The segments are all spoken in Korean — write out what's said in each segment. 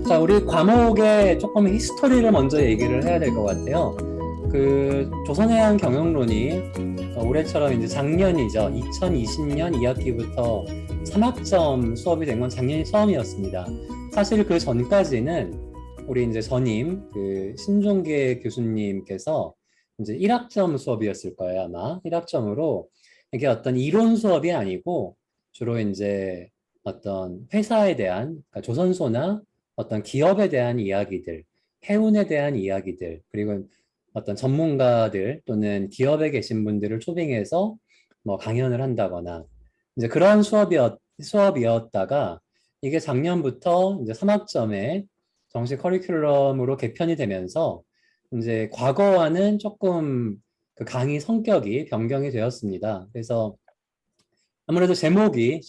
자, 우리 과목의 조금 히스토리를 먼저 얘기를 해야 될 것 같아요. 그 조선해양경영론이 올해처럼 이제 작년이죠. 2020년 2학기부터 3학점 수업이 된 건 작년이 처음이었습니다. 사실 그 전까지는 우리 이제 전임 그 신종계 교수님께서 이제 1학점 수업이었을 거예요, 아마. 1학점으로 이게 어떤 이론 수업이 아니고 주로 이제 어떤 회사에 대한, 그러니까 조선소나 어떤 기업에 대한 이야기들, 해운에 대한 이야기들, 그리고 어떤 전문가들 또는 기업에 계신 분들을 초빙해서 뭐 강연을 한다거나 이제 그런 수업이었다가 이게 작년부터 이제 3학점에 정식 커리큘럼으로 개편이 되면서 이제 과거와는 조금 그 강의 성격이 변경이 되었습니다. 그래서 아무래도 제목이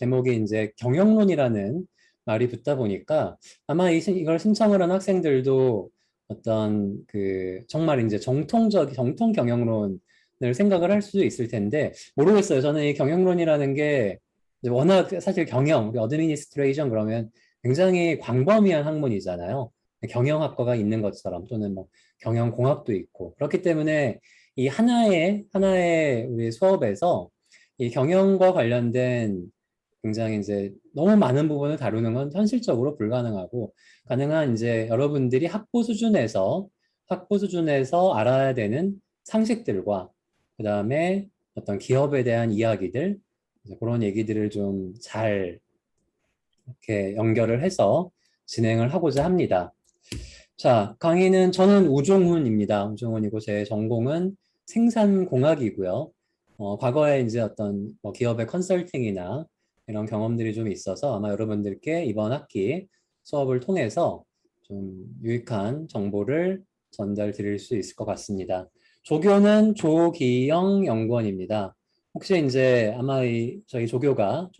이제 경영론이라는 말이 붙다 보니까 아마 이걸 신청을 한 학생들도 어떤 그 정말 이제 정통 경영론을 생각을 할 수도 있을 텐데 모르겠어요. 저는 이 경영론이라는 게 이제 워낙 사실 우리 어드미니스트레이션 그러면 굉장히 광범위한 학문이잖아요. 경영학과가 있는 것처럼 또는 뭐 경영공학도 있고 그렇기 때문에 이 하나의 우리 수업에서 이 경영과 관련된 굉장히 이제 너무 많은 부분을 다루는 건 현실적으로 불가능하고 가능한 이제 여러분들이 학부 수준에서 알아야 되는 상식들과 그다음에 어떤 기업에 대한 이야기들 그런 얘기들을 좀 잘 이렇게 연결을 해서 진행을 하고자 합니다. 자, 강의는 저는 우종훈입니다. 우종훈이고 제 전공은 생산공학이고요. 과거에 이제 어떤 뭐 기업의 컨설팅이나 이런 경험들이 좀 있어서 아마 여러분들께 이번 학기 수업을 통해서 좀 유익한 정보를 전달 드릴 수 있을 것 같습니다. 조교는 조기영 연구원입니다. 혹시 이제 아마 저희 조교가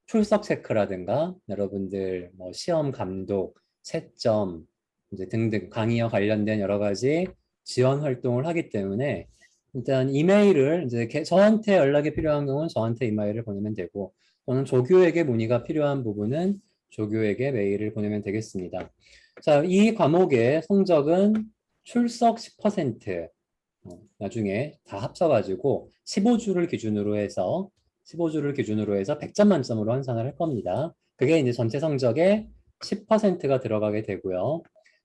출석 체크라든가 여러분들 뭐 시험 감독, 채점 이제 등등 강의와 관련된 여러 가지 지원 활동을 하기 때문에 일단 이메일을 이제 저한테 연락이 필요한 경우는 저한테 이메일을 보내면 되고 또는 조교에게 문의가 필요한 부분은 조교에게 메일을 보내면 되겠습니다. 자, 이 과목의 성적은 출석 10%, 나중에 다 합쳐가지고 15주를 기준으로 해서 100점 만점으로 환산을 할 겁니다. 그게 이제 전체 성적의 10%가 들어가게 되고요.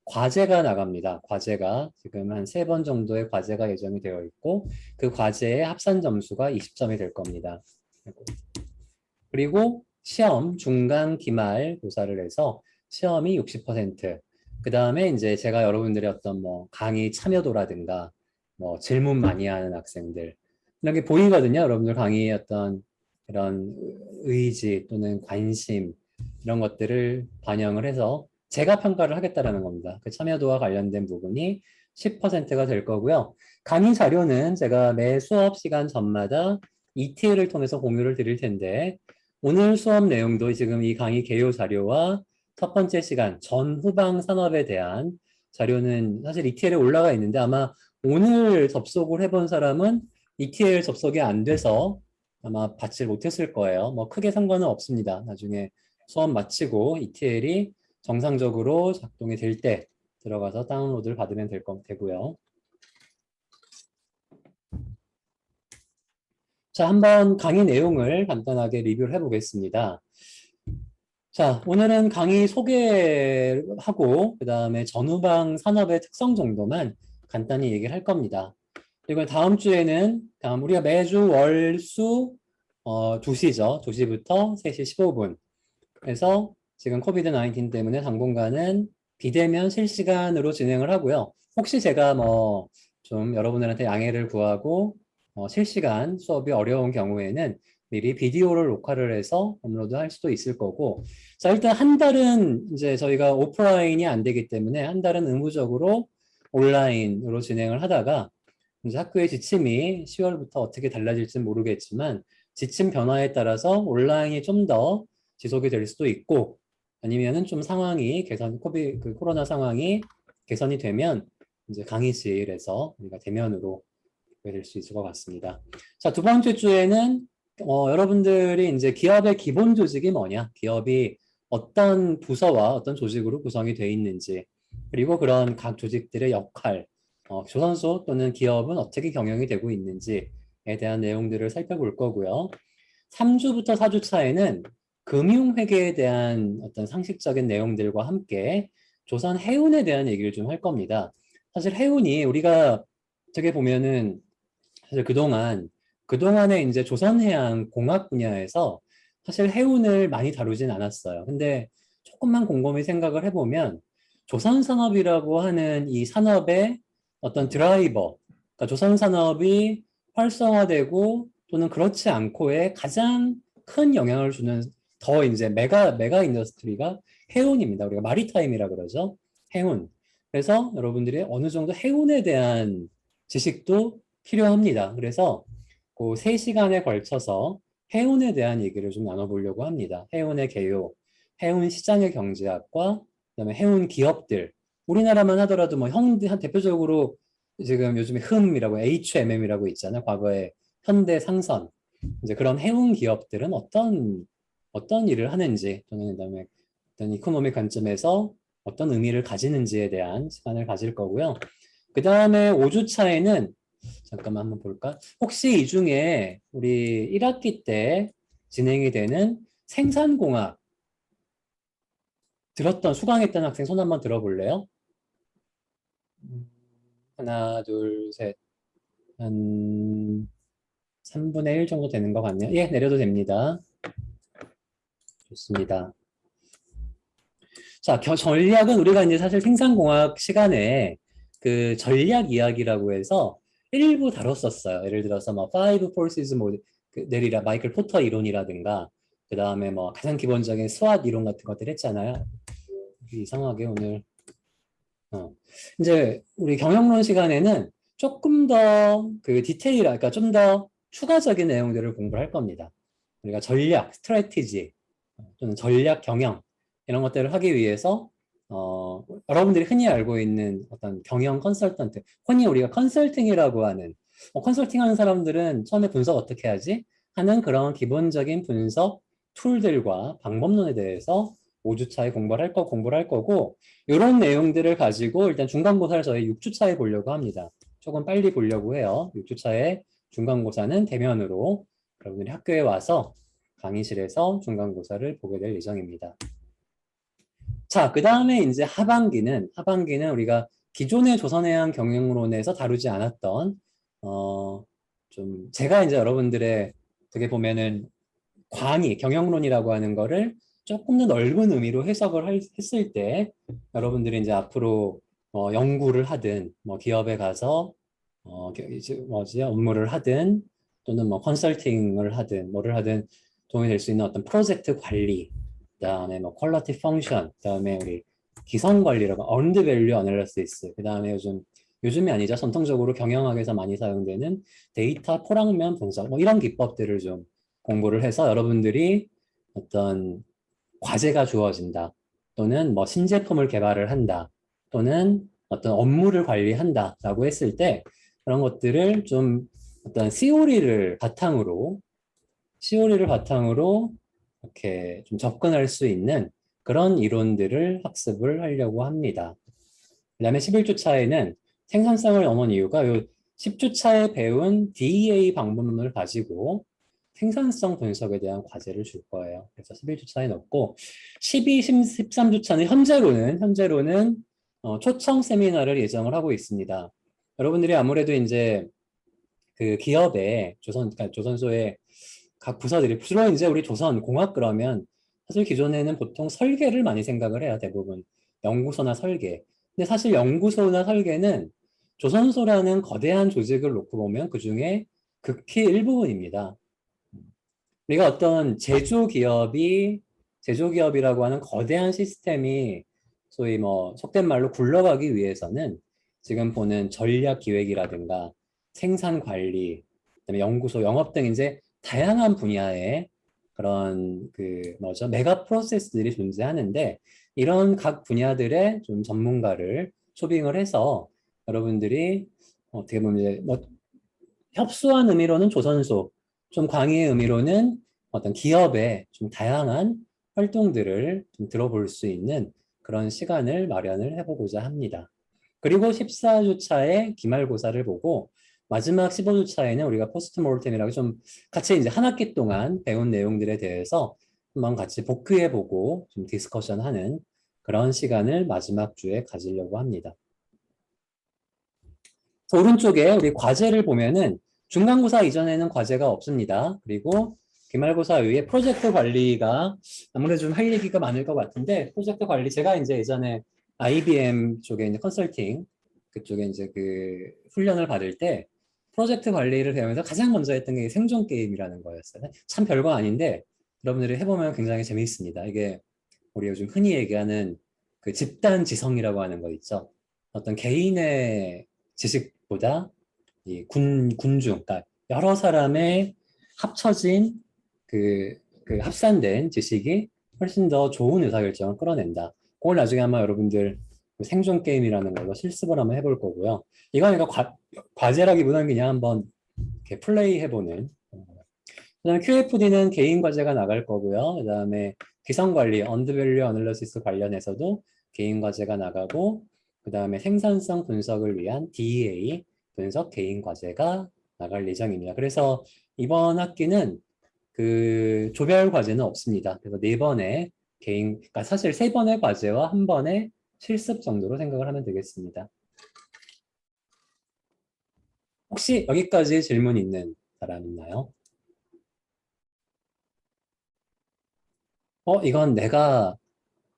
과제가 나갑니다. 과제가 지금 한 3번 정도의 과제가 예정이 되어 있고 그 과제의 합산 점수가 20점이 될 겁니다. 그리고 시험 중간 기말 고사를 해서 시험이 60%, 그 다음에 이제 제가 여러분들의 어떤 뭐 강의 참여도라든가 뭐 질문 많이 하는 학생들 이런 게 보이거든요. 여러분들 강의의 어떤 이런 의지 또는 관심 이런 것들을 반영을 해서 제가 평가를 하겠다라는 겁니다. 그 참여도와 관련된 부분이 10%가 될 거고요. 강의 자료는 제가 매 수업 시간 전마다 ETL을 통해서 공유를 드릴 텐데 오늘 수업 내용도 지금 이 강의 개요 자료와 첫 번째 시간 전후방 산업에 대한 자료는 사실 ETL에 올라가 있는데 아마 오늘 접속을 해본 사람은 ETL 접속이 안 돼서 아마 받지 못했을 거예요. 뭐 크게 상관은 없습니다. 나중에 수업 마치고 ETL이 정상적으로 작동이 될 때 들어가서 다운로드를 받으면 되고요. 자, 한번 강의 내용을 간단하게 리뷰를 해보겠습니다. 자, 오늘은 강의 소개하고 그 다음에 전후방 산업의 특성 정도만 간단히 얘기를 할 겁니다. 그리고 다음 주에는 우리가 매주 월수 2시죠. 2시부터 3시 15분. 그래서 지금 코비드 19 때문에 당분간은 비대면 실시간으로 진행을 하고요. 혹시 제가 뭐 좀 여러분들한테 양해를 구하고 실시간 수업이 어려운 경우에는 미리 비디오를 녹화를 해서 업로드할 수도 있을 거고 자 일단 한 달은 이제 저희가 오프라인이 안 되기 때문에 한 달은 의무적으로 온라인으로 진행을 하다가 이제 학교의 지침이 10월부터 어떻게 달라질지는 모르겠지만 지침 변화에 따라서 온라인이 좀 더 지속이 될 수도 있고 아니면은 좀 코로나 상황이 개선이 되면 이제 강의실에서 우리가 대면으로 될 수 있을 것 같습니다. 자, 두 번째 주에는 여러분들이 이제 기업의 기본 조직이 뭐냐, 기업이 어떤 부서와 어떤 조직으로 구성이 되어 있는지, 그리고 그런 각 조직들의 역할, 조선소 또는 기업은 어떻게 경영이 되고 있는지에 대한 내용들을 살펴볼 거고요. 3주부터 4주 차에는 금융회계에 대한 어떤 상식적인 내용들과 함께 조선 해운에 대한 얘기를 좀 할 겁니다. 사실 해운이 우리가 어떻게 보면은 사실 그동안에 이제 조선해양 공학 분야에서 사실 해운을 많이 다루진 않았어요. 근데 조금만 곰곰이 생각을 해보면 조선산업이라고 하는 이 산업의 어떤 드라이버, 그러니까 조선산업이 활성화되고 또는 그렇지 않고의 가장 큰 영향을 주는 더 이제 메가 인더스트리가 해운입니다. 우리가 마리타임이라 그러죠. 해운. 그래서 여러분들이 어느 정도 해운에 대한 지식도 필요합니다. 그래서 그 3시간에 걸쳐서 해운에 대한 얘기를 좀 나눠보려고 합니다. 해운의 개요, 해운 시장의 경제학과 그다음에 해운 기업들. 우리나라만 하더라도 뭐 대표적으로 지금 요즘에 흠이라고 HMM이라고 있잖아요. 과거에 현대상선. 이제 그런 해운 기업들은 어떤 일을 하는지 또는 그다음에 어떤 이코노미 관점에서 어떤 의미를 가지는지에 대한 시간을 가질 거고요. 그 다음에 5주차에는 잠깐만 한번 볼까? 혹시 이 중에 우리 1학기 때 진행이 되는 생산공학 수강했던 학생 손 한번 들어볼래요? 하나, 둘, 셋. 한 3분의 1 정도 되는 것 같네요. 예, 내려도 됩니다. 좋습니다. 자, 전략은 우리가 이제 사실 생산공학 시간에 그 전략 이야기라고 해서 일부 다뤘었어요. 예를 들어서 뭐 Five Forces 뭐 내리라 마이클 포터 이론이라든가 그 다음에 뭐 가장 기본적인 스왓 이론 같은 것들 했잖아요. 이상하게 오늘 이제 우리 경영론 시간에는 조금 더 그 그러니까 좀 더 추가적인 내용들을 공부할 겁니다. 우리가 전략, 스트래티지 또는 전략 경영 이런 것들을 하기 위해서 여러분들이 흔히 알고 있는 어떤 경영 컨설턴트, 흔히 우리가 컨설팅이라고 하는 컨설팅 하는 사람들은 처음에 분석 어떻게 하지? 하는 그런 기본적인 분석 툴들과 방법론에 대해서 5주차에 공부를 할 거고 이런 내용들을 가지고 일단 중간고사를 저희 6주차에 보려고 합니다. 조금 빨리 보려고 해요. 6주차에 중간고사는 대면으로 여러분들이 학교에 와서 강의실에서 중간고사를 보게 될 예정입니다. 자, 그 다음에 이제 하반기는 우리가 기존의 조선해양 경영론에서 다루지 않았던, 좀, 제가 이제 여러분들의 어떻게 보면은 경영론이라고 하는 거를 조금 더 넓은 의미로 했을 때, 여러분들이 이제 앞으로 연구를 하든, 뭐 기업에 가서, 업무를 하든, 또는 뭐 컨설팅을 하든, 뭐를 하든 도움이 될 수 있는 어떤 프로젝트 관리, 그다음에 뭐 퀄리티 펑션, 그다음에 우리 기성 관리라고 earned value analysis, 그다음에 요즘이 아니죠. 전통적으로 경영학에서 많이 사용되는 데이터 포랑면 분석, 뭐 이런 기법들을 좀 공부를 해서 여러분들이 어떤 과제가 주어진다, 또는 뭐 신제품을 개발을 한다, 또는 어떤 업무를 관리한다라고 했을 때 그런 것들을 좀 어떤 COE를 바탕으로 이렇게 좀 접근할 수 있는 그런 이론들을 학습을 하려고 합니다. 그 다음에 11주 차에는 생산성을 넘은 이유가 요 10주 차에 배운 DEA 방법론을 가지고 생산성 분석에 대한 과제를 줄 거예요. 그래서 11주 차에 넣고 12, 13주 차는 현재로는 초청 세미나를 예정을 하고 있습니다. 여러분들이 아무래도 이제 그 기업의 그러니까 조선소의 각 부서들이 주로 이제 우리 조선 공학 그러면 사실 기존에는 보통 설계를 많이 생각을 해요. 대부분 연구소나 설계. 근데 사실 연구소나 설계는 조선소라는 거대한 조직을 놓고 보면 그 중에 극히 일부분입니다. 우리가 어떤 제조기업이라고 하는 거대한 시스템이 소위 뭐 속된 말로 굴러가기 위해서는 지금 보는 전략 기획이라든가 생산 관리, 그다음에 연구소, 영업 등 이제 다양한 분야의 그런 메가 프로세스들이 존재하는데 이런 각 분야들의 좀 전문가를 초빙을 해서 여러분들이 어떻게 보면 이제 뭐 협소한 의미로는 조선소, 좀 광의의 의미로는 어떤 기업의 좀 다양한 활동들을 좀 들어볼 수 있는 그런 시간을 마련을 해보고자 합니다. 그리고 14주차에 기말고사를 보고 마지막 15주차에는 우리가 포스트모르템이라고 좀 같이 이제 한 학기 동안 배운 내용들에 대해서 한번 같이 복귀해보고 좀 디스커션하는 그런 시간을 마지막 주에 가지려고 합니다. 오른쪽에 우리 과제를 보면은 중간고사 이전에는 과제가 없습니다. 그리고 기말고사 이후에 프로젝트 관리가 아무래도 좀 할 얘기가 많을 것 같은데 프로젝트 관리 제가 이제 예전에 IBM 쪽에 이제 컨설팅 그쪽에 이제 그 훈련을 받을 때 프로젝트 관리를 배우면서 가장 먼저 했던 게 생존 게임이라는 거였어요. 참 별거 아닌데 여러분들이 해보면 굉장히 재미있습니다. 이게 우리 요즘 흔히 얘기하는 그 집단 지성이라고 하는 거 있죠. 어떤 개인의 지식보다 이 군중, 그러니까 여러 사람의 합쳐진 그 합산된 지식이 훨씬 더 좋은 의사결정을 끌어낸다. 그걸 나중에 아마 여러분들 생존 게임이라는 걸로 실습을 한번 해볼 거고요. 이건 그러니까 과제라기보다는 그냥 한번 이렇게 플레이 해보는. 그다음에 QFD는 개인 과제가 나갈 거고요. 그다음에 기성관리, 언더밸류 어널리시스 관련해서도 개인 과제가 나가고 그다음에 생산성 분석을 위한 DEA 분석 개인 과제가 나갈 예정입니다. 그래서 이번 학기는 그 조별 과제는 없습니다. 그래서 4번의 개인, 그러니까 사실 3번의 과제와 1번의 실습 정도로 생각을 하면 되겠습니다. 혹시 여기까지 질문 있는 사람 있나요? 이건 내가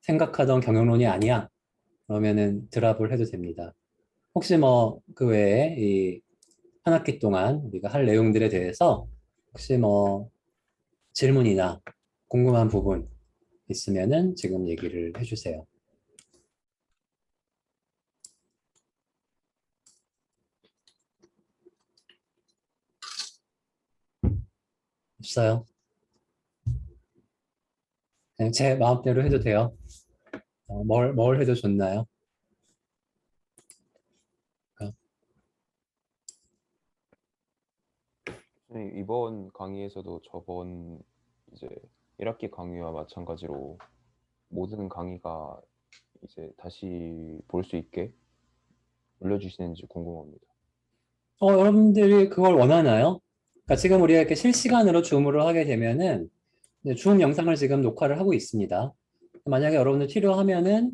생각하던 경영론이 아니야. 그러면은 드랍을 해도 됩니다. 혹시 뭐 그 외에 이 한 학기 동안 우리가 할 내용들에 대해서 혹시 뭐 질문이나 궁금한 부분 있으면은 지금 얘기를 해주세요. 없어요? 그냥 제 마음대로 해도 돼요. 뭘 해도 좋나요? 선생님, 이번 강의에서도 저번 이제 1학기 강의와 마찬가지로 모든 강의가 이제 다시 볼 수 있게 올려주시는지 궁금합니다. 여러분들이 그걸 원하나요? 그러니까 지금 우리가 이렇게 실시간으로 줌으로 하게 되면은 줌 영상을 지금 녹화를 하고 있습니다. 만약에 여러분들 필요하면은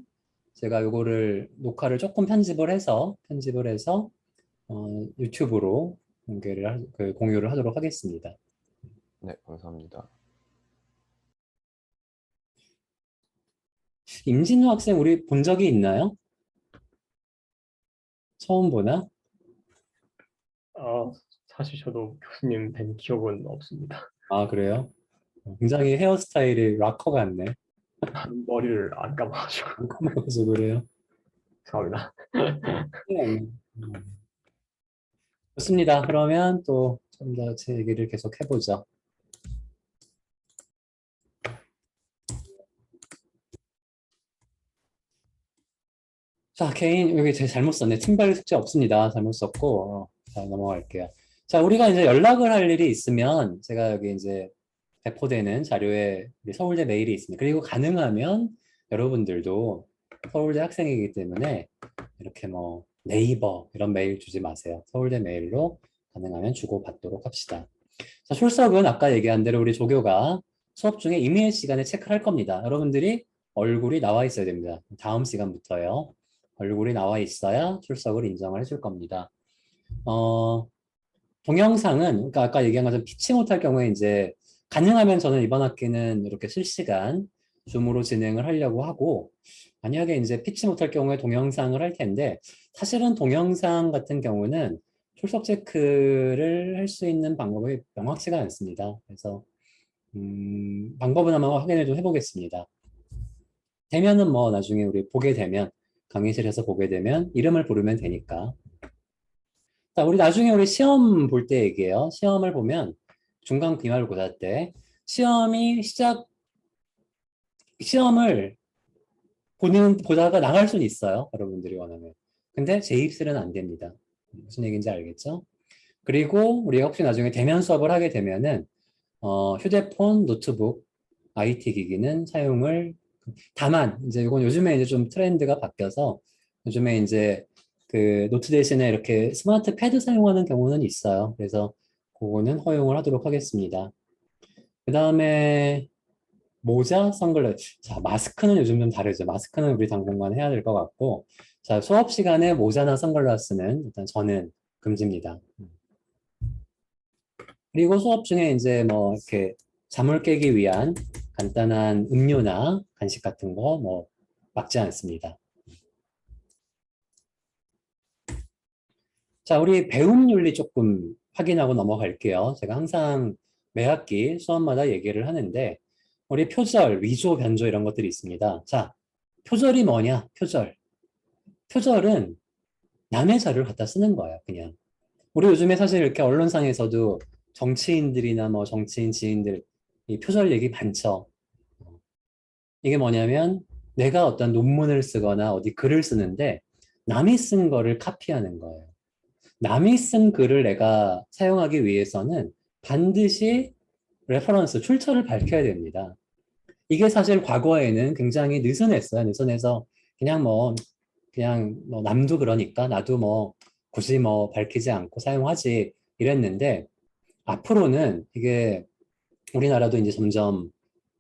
제가 요거를 녹화를 조금 편집을 해서 유튜브로 공유를 하도록 하겠습니다. 네, 감사합니다. 임진우 학생 우리 본 적이 있나요? 처음 보나? 사실 저도 교수님 뵌 기억은 없습니다. 아, 그래요? 굉장히 헤어스타일이 락커 같네. 머리를 안 감아가지고. 안 감아서 그래요. 죄송합니다. 네. 좋습니다. 그러면 또 좀 더 제 얘기를 계속 해보죠. 자, 개인, 여기 제가 잘못 썼네. 팀발 숙제 없습니다. 잘못 썼고, 자, 넘어갈게요. 자, 우리가 이제 연락을 할 일이 있으면, 제가 여기 이제 배포되는 자료에 우리 서울대 메일이 있습니다. 그리고 가능하면 여러분들도 서울대 학생이기 때문에 이렇게 뭐 네이버 이런 메일 주지 마세요. 서울대 메일로 가능하면 주고받도록 합시다. 자, 출석은 아까 얘기한 대로 우리 조교가 수업 중에 이메일 시간에 체크를 할 겁니다. 여러분들이 얼굴이 나와 있어야 됩니다. 다음 시간부터요. 얼굴이 나와 있어야 출석을 인정을 해줄 겁니다. 동영상은, 그러니까 아까 얘기한 것처럼 피치 못할 경우에 이제 가능하면 저는 이번 학기는 이렇게 실시간 줌으로 진행을 하려고 하고, 만약에 이제 피치 못할 경우에 동영상을 할 텐데, 사실은 동영상 같은 경우는 출석 체크를 할 수 있는 방법이 명확치가 않습니다. 그래서 방법은 한번 확인을 좀 해보겠습니다. 되면은 뭐 나중에 우리 보게 되면 강의실에서 보게 되면 이름을 부르면 되니까. 자, 우리 나중에 우리 시험 볼 때 얘기해요. 시험을 보면 중간 기말고사 때 시험을 보다가 나갈 수는 있어요. 여러분들이 원하면. 근데 재입술은 안 됩니다. 무슨 얘기인지 알겠죠? 그리고 우리가 혹시 나중에 대면 수업을 하게 되면은 휴대폰, 노트북 IT 기기는 사용을 다만 이제 이건 요즘에 이제 좀 트렌드가 바뀌어서 요즘에 이제 그 노트 대신에 이렇게 스마트 패드 사용하는 경우는 있어요. 그래서 그거는 허용을 하도록 하겠습니다. 그 다음에 모자, 선글라스. 자, 마스크는 요즘 좀 다르죠. 마스크는 우리 당분간 해야 될 것 같고, 자, 수업 시간에 모자나 선글라스는 일단 저는 금지입니다. 그리고 수업 중에 이제 뭐 이렇게 잠을 깨기 위한 간단한 음료나 간식 같은 거 뭐 막지 않습니다. 자, 우리 배움 윤리 조금 확인하고 넘어갈게요. 제가 항상 매 학기 수업마다 얘기를 하는데, 우리 표절, 위조, 변조 이런 것들이 있습니다. 자, 표절이 뭐냐? 표절. 표절은 남의 자료를 갖다 쓰는 거예요, 그냥. 우리 요즘에 사실 이렇게 언론상에서도 정치인들이나 뭐 정치인 지인들 이 표절 얘기 많죠. 이게 뭐냐면 내가 어떤 논문을 쓰거나 어디 글을 쓰는데 남이 쓴 거를 카피하는 거예요. 남이 쓴 글을 내가 사용하기 위해서는 반드시 레퍼런스, 출처를 밝혀야 됩니다. 이게 사실 과거에는 굉장히 느슨했어요. 느슨해서 그냥 뭐 그냥 뭐 남도 그러니까 나도 뭐 굳이 뭐 밝히지 않고 사용하지 이랬는데 앞으로는 이게 우리나라도 이제 점점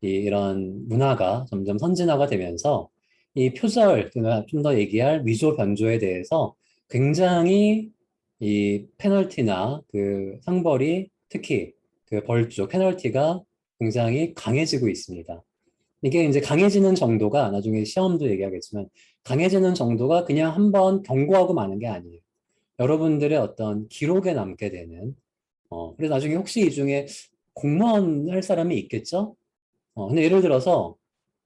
이런 문화가 점점 선진화가 되면서 이 표절, 좀 더 얘기할 위조 변조에 대해서 굉장히 이 페널티나 그 상벌이 특히 그 벌조, 페널티가 굉장히 강해지고 있습니다. 이게 이제 강해지는 정도가 나중에 시험도 얘기하겠지만 강해지는 정도가 그냥 한번 경고하고 마는 게 아니에요. 여러분들의 어떤 기록에 남게 되는 그래서 나중에 혹시 이 중에 공무원 할 사람이 있겠죠? 근데 예를 들어서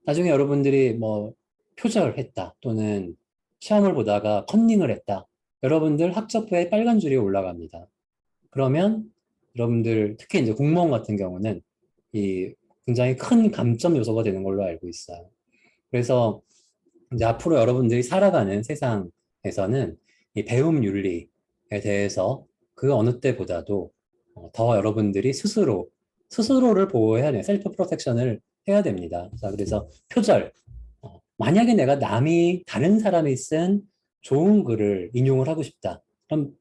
나중에 여러분들이 뭐 표절했다 또는 시험을 보다가 컨닝을 했다. 여러분들 학적부에 빨간 줄이 올라갑니다. 그러면 여러분들 특히 이제 공무원 같은 경우는 이 굉장히 큰 감점 요소가 되는 걸로 알고 있어요. 그래서 이제 앞으로 여러분들이 살아가는 세상에서는 이 배움 윤리에 대해서 그 어느 때보다도 더 여러분들이 스스로를 보호해야 돼요. 셀프 프로텍션을 해야 됩니다. 자, 그래서 표절. 만약에 내가 남이 다른 사람이 쓴 좋은 글을 인용을 하고 싶다. 그럼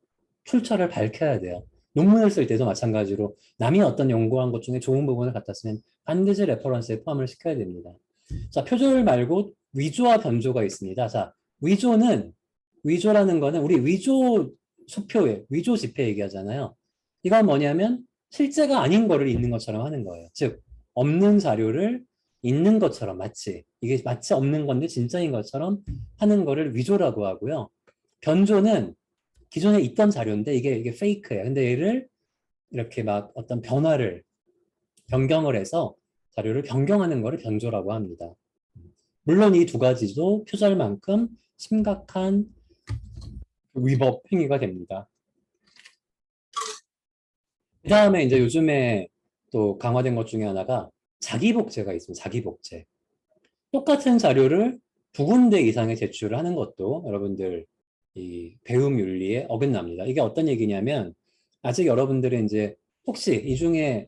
출처를 밝혀야 돼요. 논문을 쓸 때도 마찬가지로 남이 어떤 연구한 것 중에 좋은 부분을 갖다 쓰면 반드시 레퍼런스에 포함을 시켜야 됩니다. 자, 표절 말고 위조와 변조가 있습니다. 자, 위조라는 거는 우리 위조 수표에, 위조 지폐 얘기하잖아요. 이건 뭐냐면 실제가 아닌 거를 있는 것처럼 하는 거예요. 즉, 없는 자료를 있는 것처럼 이게 마치 없는 건데 진짜인 것처럼 하는 거를 위조라고 하고요. 변조는 기존에 있던 자료인데 이게 페이크예요. 근데 얘를 이렇게 막 어떤 변경을 해서 자료를 변경하는 거를 변조라고 합니다. 물론 이 두 가지도 표절만큼 심각한 위법 행위가 됩니다. 그 다음에 이제 요즘에 또 강화된 것 중에 하나가 자기복제가 있습니다. 자기복제. 똑같은 자료를 두 군데 이상의 제출을 하는 것도 여러분들 이 배움 윤리에 어긋납니다. 이게 어떤 얘기냐면 아직 여러분들은 이제 혹시 이 중에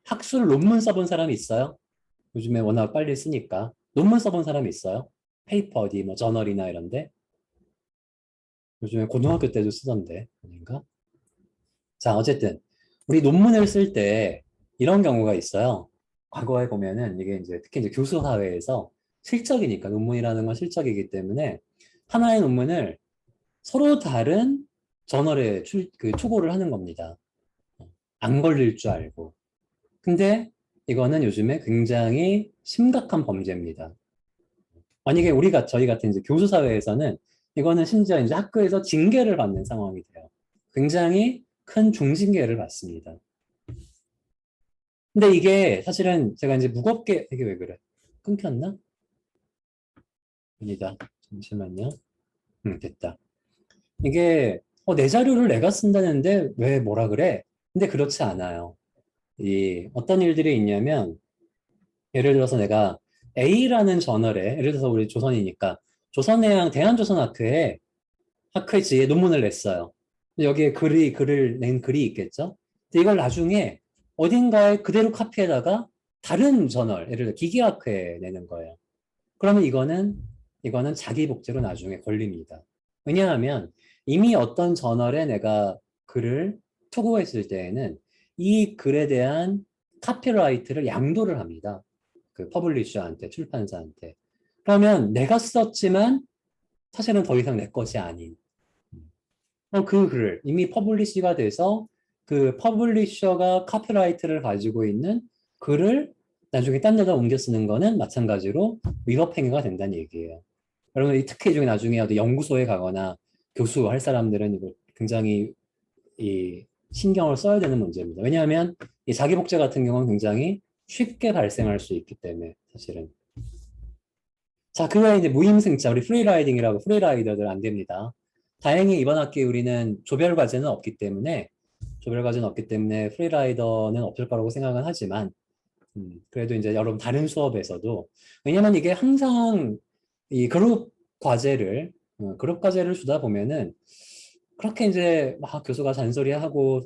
학술 논문 써본 사람이 있어요? 요즘에 워낙 빨리 쓰니까 논문 써본 사람이 있어요? 페이퍼 어디 뭐 저널이나 이런데 요즘에 고등학교 때도 쓰던데 아닌가? 자, 어쨌든 우리 논문을 쓸 때 이런 경우가 있어요. 과거에 보면은 이게 이제 특히 이제 교수 사회에서 실적이니까 논문이라는 건 실적이기 때문에 하나의 논문을 서로 다른 저널에 초고를 하는 겁니다. 안 걸릴 줄 알고. 근데 이거는 요즘에 굉장히 심각한 범죄입니다. 만약에 저희 같은 이제 교수 사회에서는 이거는 심지어 이제 학교에서 징계를 받는 상황이 돼요. 굉장히 큰 중징계를 받습니다. 근데 이게 사실은 제가 이제 무겁게, 이게 왜 그래? 끊겼나? 아니다. 잠시만요. 됐다. 이게, 내 자료를 내가 쓴다는데 왜 뭐라 그래? 근데 그렇지 않아요. 어떤 일들이 있냐면, 예를 들어서 내가 A라는 저널에, 예를 들어서 우리 조선이니까, 조선해양 대한조선학회에 지에 논문을 냈어요. 근데 여기에 글을 낸 글이 있겠죠? 근데 이걸 나중에 어딘가에 그대로 카피해다가 다른 저널, 예를 들어 기계학회에 내는 거예요. 그러면 이거는 자기 복제로 나중에 걸립니다. 왜냐하면 이미 어떤 저널에 내가 글을 투고했을 때에는 이 글에 대한 카피라이트를 양도를 합니다. 그 퍼블리셔한테, 출판사한테. 그러면 내가 썼지만 사실은 더 이상 내 것이 아닌. 그 글을 이미 퍼블리시가 돼서 그 퍼블리셔가 카피라이트를 가지고 있는 글을 나중에 딴 데다 옮겨 쓰는 거는 마찬가지로 위법행위가 된다는 얘기예요. 여러분, 특히 중에 나중에 어디 연구소에 가거나 교수 할 사람들은 이거 굉장히 이 신경을 써야 되는 문제입니다. 왜냐하면 이 자기 복제 같은 경우는 굉장히 쉽게 발생할 수 있기 때문에 사실은. 자, 그 외에 이제 무임승차, 우리 프리라이딩이라고 프리라이더들 안 됩니다. 다행히 이번 학기 우리는 조별 과제는 없기 때문에 프리라이더는 없을 거라고 생각은 하지만 그래도 이제 여러분 다른 수업에서도 왜냐면 이게 항상 이 그룹 과제를 주다 보면은 그렇게 이제 막 교수가 잔소리하고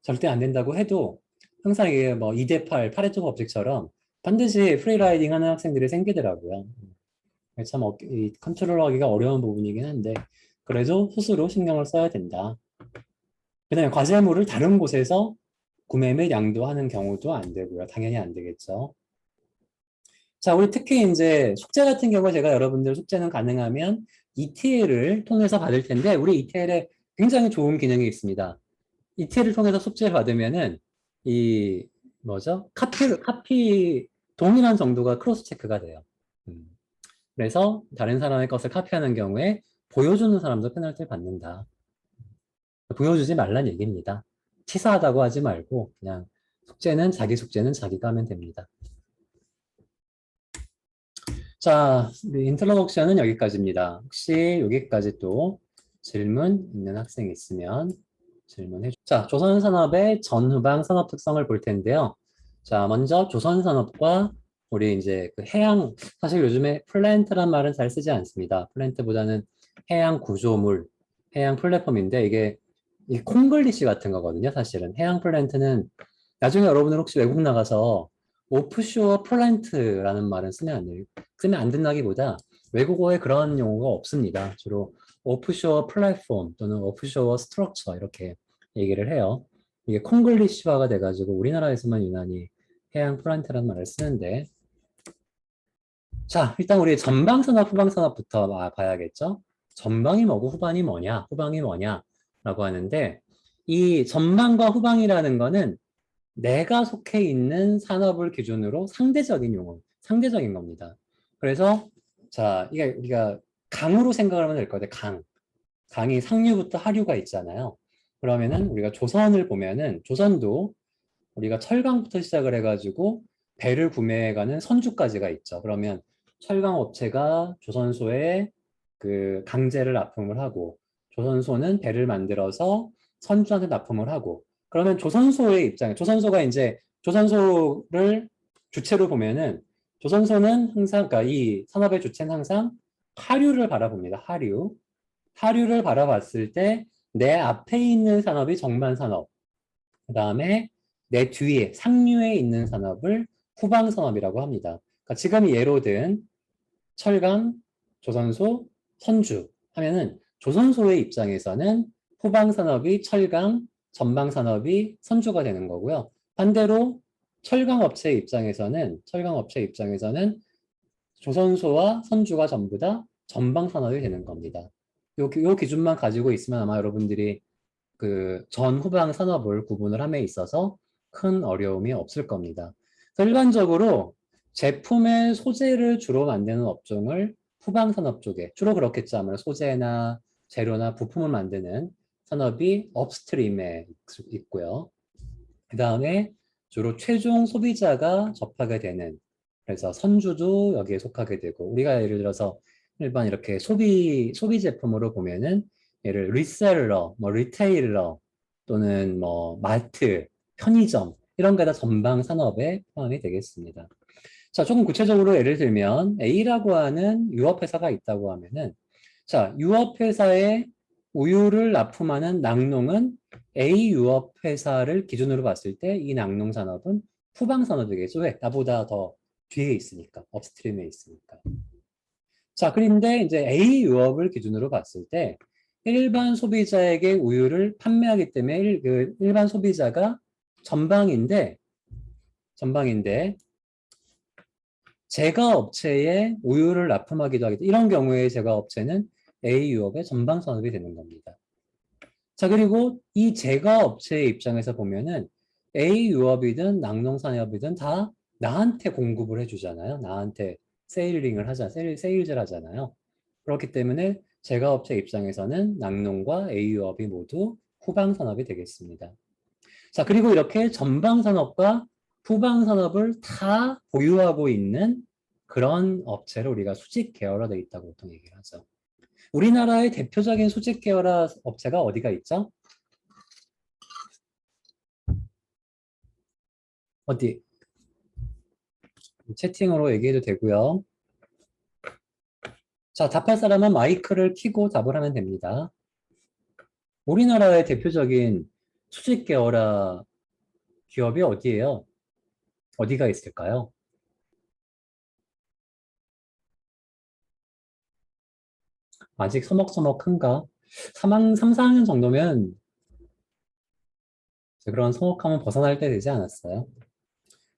절대 안 된다고 해도 항상 이게 뭐 2대8 파레토 법칙처럼 반드시 프리라이딩 하는 학생들이 생기더라고요. 참 이 컨트롤하기가 어려운 부분이긴 한데 그래도 스스로 신경을 써야 된다. 그다음에 과제물을 다른 곳에서 구매 및 양도하는 경우도 안 되고요. 당연히 안 되겠죠. 자, 우리 특히 이제 숙제 같은 경우에 제가 여러분들 숙제는 가능하면 ETL을 통해서 받을 텐데 우리 ETL에 굉장히 좋은 기능이 있습니다. ETL을 통해서 숙제를 받으면은 이 뭐죠? 카피 동일한 정도가 크로스 체크가 돼요. 그래서 다른 사람의 것을 카피하는 경우에 보여주는 사람도 페널티를 받는다. 보여주지 말란 얘기입니다. 치사하다고 하지 말고 그냥 자기 숙제는 자기가 하면 됩니다. 자, 우리 인트로덕션은 여기까지입니다. 혹시 여기까지 또 질문 있는 학생 있으면 질문해 주세요. 자, 조선산업의 전후방 산업 특성을 볼 텐데요. 자, 먼저 조선산업과 우리 이제 그 해양, 사실 요즘에 플랜트란 말은 잘 쓰지 않습니다. 플랜트보다는 해양 구조물, 해양 플랫폼인데 이게 이 콩글리시 같은 거거든요. 사실은 해양 플랜트는 나중에 여러분들 혹시 외국 나가서 오프쇼어 플랜트라는 말은 쓰면 안 된다기보다 외국어에 그런 용어가 없습니다. 주로 오프쇼어 플랫폼 또는 오프쇼어 스트럭처 이렇게 얘기를 해요. 이게 콩글리시화가 돼가지고 우리나라에서만 유난히 해양 플랜트라는 말을 쓰는데 자, 일단 우리 전방산업, 후방산업부터 봐야겠죠? 전방이 뭐고 후방이 뭐냐라고 하는데 이 전방과 후방이라는 거는 내가 속해 있는 산업을 기준으로 상대적인 겁니다. 그래서 자, 이게 우리가 강으로 생각을 하면 될 거예요. 강이 상류부터 하류가 있잖아요. 그러면은 우리가 조선을 보면은 조선도 우리가 철강부터 시작을 해가지고 배를 구매해가는 선주까지가 있죠. 그러면 철강 업체가 조선소에 그 강제를 납품을 하고 조선소는 배를 만들어서 선주한테 납품을 하고 그러면 조선소가 이제 조선소를 주체로 보면은 조선소는 항상 그러니까 이 산업의 주체는 항상 하류를 바라봅니다. 하류를 바라봤을 때 내 앞에 있는 산업이 정반산업 그 다음에 내 뒤에 상류에 있는 산업을 후방산업이라고 합니다. 그러니까 지금 예로 든 철강, 조선소, 선주 하면은 조선소의 입장에서는 후방산업이 철강, 전방산업이 선주가 되는 거고요. 반대로 철강업체 입장에서는 조선소와 선주가 전부 다 전방산업이 되는 겁니다. 요 기준만 가지고 있으면 아마 여러분들이 그 전, 후방 산업을 구분을 함에 있어서 큰 어려움이 없을 겁니다. 일반적으로 제품의 소재를 주로 만드는 업종을 후방 산업 쪽에 주로 그렇겠죠. 아무래도 소재나 재료나 부품을 만드는 산업이 업스트림에 있고요. 그 다음에 주로 최종 소비자가 접하게 되는 그래서 선주도 여기에 속하게 되고 우리가 예를 들어서 일반 이렇게 소비 제품으로 보면은 예를 리셀러, 뭐 리테일러 또는 뭐 마트, 편의점 이런 게 다 전방 산업에 포함이 되겠습니다. 자, 조금 구체적으로 예를 들면 A라고 하는 유업회사가 있다고 하면은 자, 유업회사에 우유를 납품하는 낙농은 A 유업회사를 기준으로 봤을 때 이 낙농 산업은 후방 산업이겠죠. 왜? 나보다 더 뒤에 있으니까, 업스트림에 있으니까. 자, 그런데 이제 A 유업을 기준으로 봤을 때 일반 소비자에게 우유를 판매하기 때문에 일반 소비자가 전방인데 제과업체에 우유를 납품하기도 하기 이런 경우에 제과업체는 A 유업의 전방 산업이 되는 겁니다. 자, 그리고 이 제과업체의 입장에서 보면은 A 유업이든 낙농산업이든 다 나한테 공급을 해주잖아요. 나한테 세일즈를 하잖아요. 그렇기 때문에 제과업체 입장에서는 낙농과 A 유업이 모두 후방 산업이 되겠습니다. 자, 그리고 이렇게 전방 산업과 후방 산업을 다 보유하고 있는 그런 업체를 우리가 수직 계열화되어 있다고 보통 얘기를 하죠. 우리나라의 대표적인 수직 계열화 업체가 어디가 있죠? 어디? 채팅으로 얘기해도 되고요. 자, 답할 사람은 마이크를 켜고 답을 하면 됩니다. 우리나라의 대표적인 수직 계열화 기업이 어디예요? 어디가 있을까요? 아직 서먹서먹한가? 3, 4학년 정도면 그런 서먹함은 벗어날 때 되지 않았어요?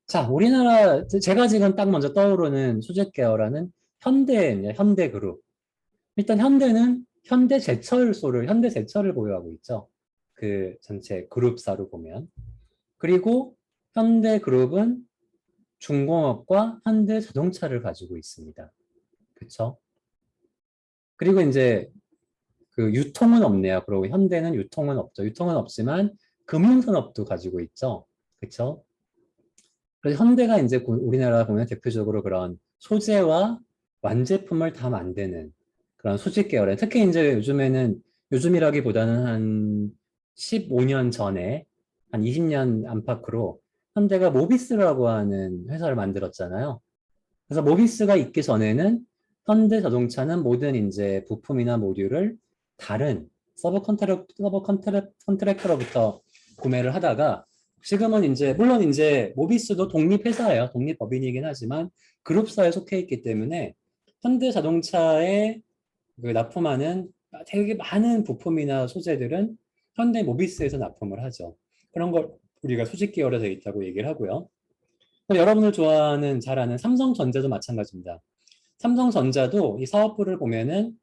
자, 우리나라, 제가 지금 딱 먼저 떠오르는 수직 계열화는 현대입니다. 현대그룹. 일단 현대는 현대제철을 보유하고 있죠. 그 전체 그룹사로 보면. 그리고 현대그룹은 중공업과 현대자동차를 가지고 있습니다. 그렇죠? 그리고 이제 그 유통은 없네요. 그리고 현대는 유통은 없죠. 유통은 없지만 금융산업도 가지고 있죠. 그렇죠? 그래서 현대가 이제 우리나라 보면 대표적으로 그런 소재와 완제품을 다 만드는 그런 수직 계열의 특히 이제 요즘이라기보다는 한 15년 전에 한 20년 안팎으로 현대가 모비스라고 하는 회사를 만들었잖아요. 그래서 모비스가 있기 전에는 현대자동차는 모든 이제 부품이나 모듈을 다른 서브 컨트랙터로부터 구매를 하다가 지금은 이제 물론 이제 모비스도 독립회사예요. 독립법인이긴 하지만 그룹사에 속해 있기 때문에 현대자동차에 그 납품하는 되게 많은 부품이나 소재들은 현대 모비스에서 납품을 하죠. 그런 걸 우리가 수직 계열화 되어 있다고 얘기를 하고요. 여러분들 잘 아는 삼성전자도 마찬가지입니다. 삼성전자도 이 사업부를 보면은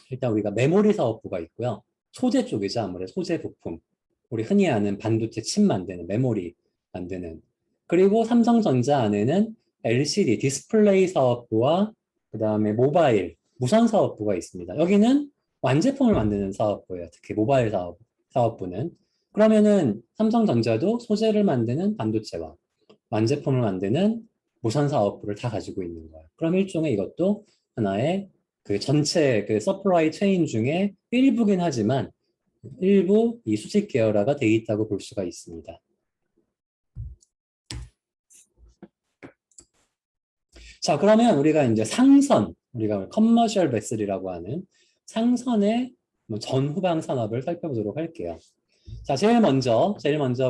일단 우리가 메모리 사업부가 있고요. 소재 쪽이죠. 아무래도 소재 부품. 우리 흔히 아는 반도체 칩 만드는 메모리 만드는. 그리고 삼성전자 안에는 LCD 디스플레이 사업부와 그다음에 모바일 무선 사업부가 있습니다. 여기는 완제품을 만드는 사업부예요. 특히 모바일 사업부는. 그러면은 삼성전자도 소재를 만드는 반도체와 완제품을 만드는 무선 사업부를 다 가지고 있는 거예요. 그럼 일종의 이것도 하나의 그 전체 그 서플라이 체인 중에 일부긴 하지만 일부 이 수직 계열화가 돼 있다고 볼 수가 있습니다. 자, 그러면 우리가 이제 우리가 커머셜 베슬이라고 하는 상선의 전후방 산업을 살펴보도록 할게요. 자, 제일 먼저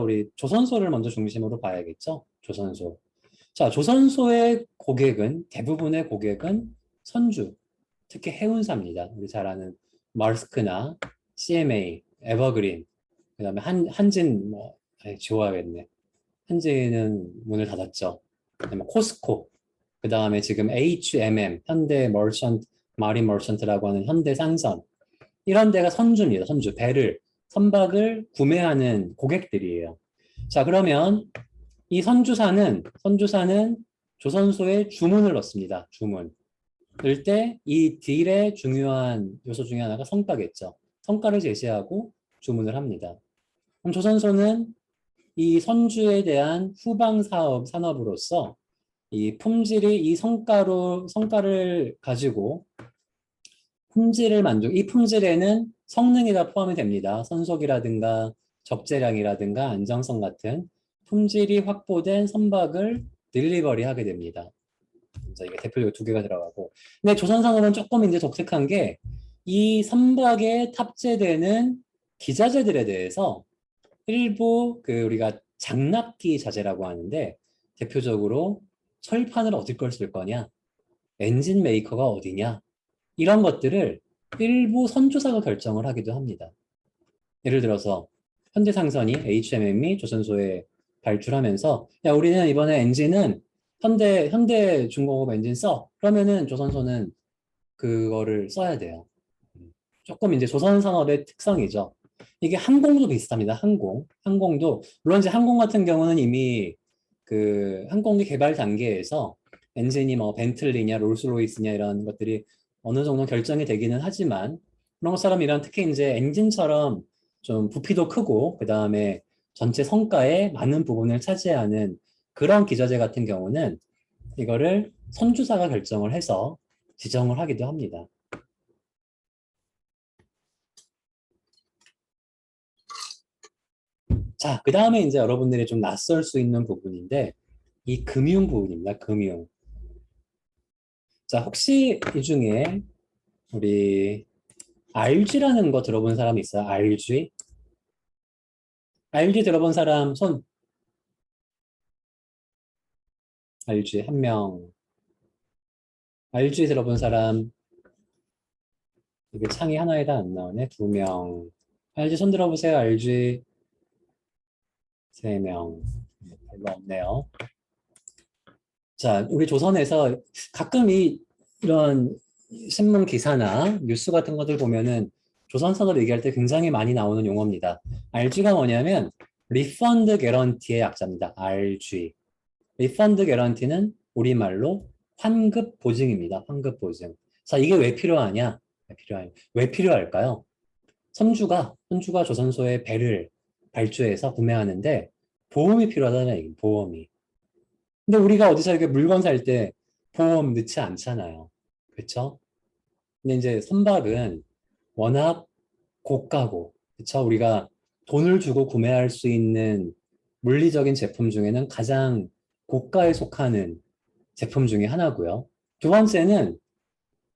우리 조선소를 먼저 중심으로 봐야겠죠? 조선소. 자, 조선소의 대부분의 고객은 선주, 특히 해운사입니다. 우리 잘 아는 마르스크나 CMA, 에버그린, 그 다음에 한진, 지워야겠네. 한진은 문을 닫았죠. 그다음에 코스코, 그 다음에 지금 HMM, 마린 머천트라고 하는 현대상선. 이런 데가 선주입니다. 선박을 구매하는 고객들이에요. 자, 그러면 이 선주사는 조선소에 주문을 넣습니다. 주문. 넣을 때 이 딜의 중요한 요소 중에 하나가 성가겠죠. 성가를 제시하고 주문을 합니다. 그럼 조선소는 이 선주에 대한 후방 산업으로서 이 성가를 가지고 이 품질에는 성능이 다 포함이 됩니다. 선속이라든가 적재량이라든가 안정성 같은 품질이 확보된 선박을 딜리버리 하게 됩니다. 이게 대표적으로 두 개가 들어가고. 근데 조선산업은 조금 이제 독특한 게 이 선박에 탑재되는 기자재들에 대해서 일부 우리가 장납기 자재라고 하는데 대표적으로 철판을 어디 걸 쓸 거냐, 엔진 메이커가 어디냐, 이런 것들을 일부 선조사가 결정을 하기도 합니다. 예를 들어서 현대상선이 HMM이 조선소에 발주하면서 야 우리는 이번에 엔진은 현대중공업 엔진 써. 그러면은 조선소는 그거를 써야 돼요. 조금 이제 조선산업의 특성이죠. 이게 항공도 비슷합니다. 항공도 물론 이제 항공 같은 경우는 이미 그 항공기 개발 단계에서 엔진이 뭐 벤틀리냐 롤스로이스냐 이런 것들이 어느 정도 결정이 되기는 하지만 그런 것처럼 이런 특히 이제 엔진처럼 좀 부피도 크고 그 다음에 전체 성과의 많은 부분을 차지하는 그런 기자재 같은 경우는 이거를 선주사가 결정을 해서 지정을 하기도 합니다. 자, 그 다음에 이제 여러분들이 좀 낯설 수 있는 부분인데 이 금융 부분입니다. 금융. 자, 혹시 이 중에 우리 RG라는 거 들어본 사람 있어요? RG? RG 들어본 사람 손. RG 한 명. RG 들어본 사람. 이게 창이 하나에다 안 나오네. 두 명. RG 손 들어보세요. RG 세 명. 별로 없네요. 자, 우리 조선에서 가끔 이런 신문 기사나 뉴스 같은 것들 보면은 조선 산업 얘기할 때 굉장히 많이 나오는 용어입니다. RG가 뭐냐면 리펀드 개런티의 약자입니다. RG. 리펀드 개런티는 우리말로 환급 보증입니다. 환급 보증. 자, 이게 왜 필요하냐? 왜 필요할까요? 선주가 조선소에 배를 발주해서 구매하는데 보험이 필요하다는 얘기예요. 보험이. 근데 우리가 어디서 이렇게 물건 살 때 보험 넣지 않잖아요. 그렇죠? 근데 이제 선박은 워낙 고가고, 그렇죠? 우리가 돈을 주고 구매할 수 있는 물리적인 제품 중에는 가장 고가에 속하는 제품 중에 하나고요. 두 번째는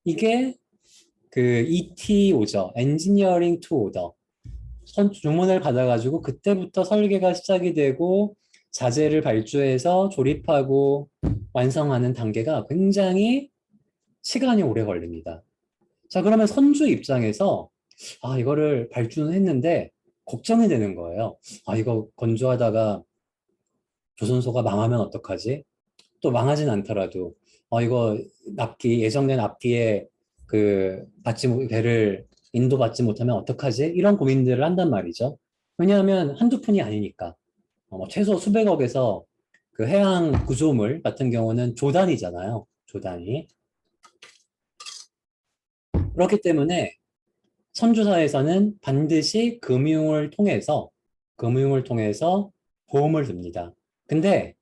이게 그 ETO죠. 엔지니어링 투 오더. 주문을 받아가지고 그때부터 설계가 시작이 되고 자재를 발주해서 조립하고 완성하는 단계가 굉장히 시간이 오래 걸립니다. 자, 그러면 선주 입장에서 이거를 발주는 했는데 걱정이 되는 거예요. 이거 건조하다가 조선소가 망하면 어떡하지? 또 망하진 않더라도 이거 예정된 납기에 배를 인도받지 못하면 어떡하지? 이런 고민들을 한단 말이죠. 왜냐하면 한두 푼이 아니니까. 최소 수백억에서 그 해양 구조물 같은 경우는 조단위잖아요. 조단위. 그렇기 때문에 선주사에서는 반드시 금융을 통해서 보험을 듭니다. 근데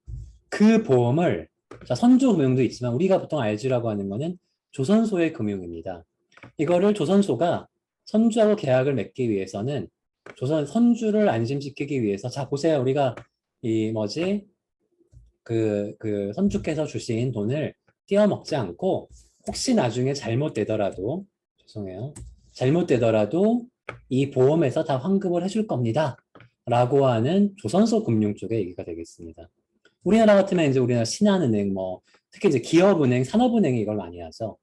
그 보험을, 자, 선주금융도 있지만 우리가 보통 RG라고 하는 거는 조선소의 금융입니다. 이거를 조선소가 선주하고 계약을 맺기 위해서는 선주를 안심시키기 위해서, 자, 보세요. 우리가 선주께서 주신 돈을 띄어먹지 않고 혹시 나중에 잘못되더라도, 죄송해요. 잘못되더라도 이 보험에서 다 환급을 해줄 겁니다. 라고 하는 조선소 금융 쪽의 얘기가 되겠습니다. 우리나라 같으면 이제 우리나라 신한은행, 특히 이제 기업은행, 산업은행이 이걸 많이 하죠.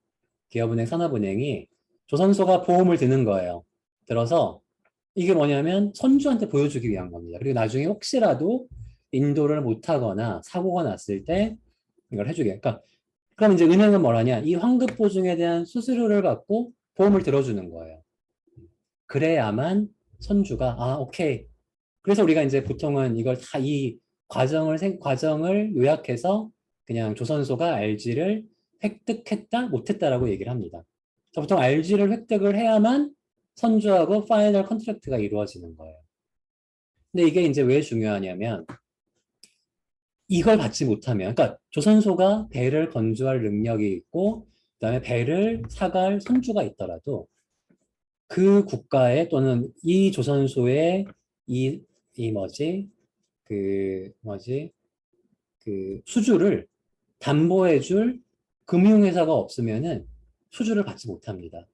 기업은행, 산업은행이 조선소가 보험을 드는 거예요. 들어서 이게 뭐냐면 선주한테 보여주기 위한 겁니다. 그리고 나중에 혹시라도 인도를 못하거나 사고가 났을 때 이걸 해주게. 그러니까 그럼 이제 은행은 뭘 하냐? 이 환급 보증에 대한 수수료를 받고 보험을 들어주는 거예요. 그래야만 선주가 오케이. 그래서 우리가 이제 보통은 이걸 다 이 과정을 요약해서 그냥 조선소가 RG를 획득했다, 못했다라고 얘기를 합니다. 보통 RG를 획득을 해야만 선주하고 파이널 컨트랙트가 이루어지는 거예요. 근데 이게 이제 왜 중요하냐면 이걸 받지 못하면, 그러니까 조선소가 배를 건조할 능력이 있고 그다음에 배를 사갈 선주가 있더라도 그 국가의 또는 이 조선소의 수주를 담보해줄 금융회사가 없으면은 수주를 받지 못합니다.